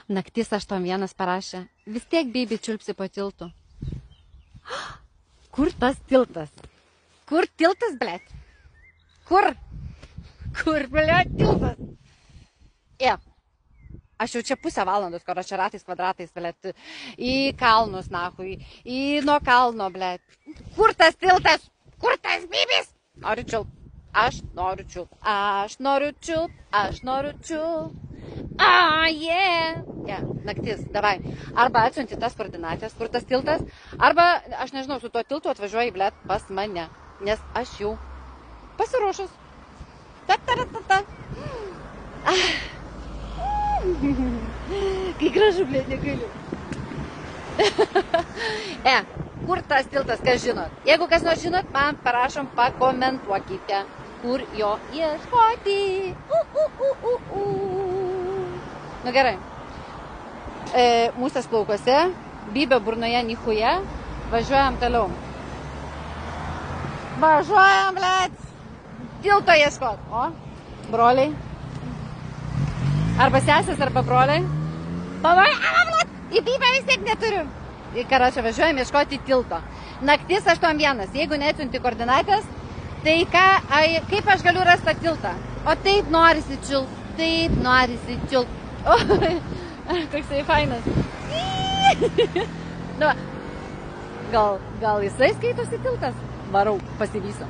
Naktis 81 parašė. Vis tiek Bibi čiulpsi po tiltu. Kur tas tiltas? Kur tiltas, blėt? Kur? Kur, blėt, tiltas? Aš jau čia pusę valandos, kur aš čia ratais kvadratais, blėt. Į kalnus, nahui. Į nuo kalno, blėt. Kur tas tiltas? Kur tas Bibis? Noriu čiulp. Aš noriu čiulp. Aš noriu čiulp. Aš noriu čiulp. Naktis, davai. Arba atsiunti tas koordinatės, kur tas tiltas, arba, aš nežinau, su tuo tiltu atvažiuoji, blėt, pas mane, nes aš jau pasiruošus. Ta-ta-ta-ta. Kai gražu, blėt, negaliu. Kur tas tiltas, kas žinot? Jeigu kas nors žinot, man parašom, pakomentuokite, kur jo ieškoti. Nu gerai. Mūsas plaukose, Bibio burnoje nichuje, važiuojam toliau. Važiuojam, blėt, tilto ieškot. O, broliai. Arba sesės, arba broliai. Blėt, į Bibę vis tiek neturiu. Į Karačią važiuojam ieškoti tilto. Naktis 81, jeigu neatsiunti koordinatės, tai kaip aš galiu rasti tą tiltą? O taip norisi čiulp, taip norisi čiulp. Koksai fainas. Nu, gal jisai skaitosi tiltas? Varau, pasivysiu.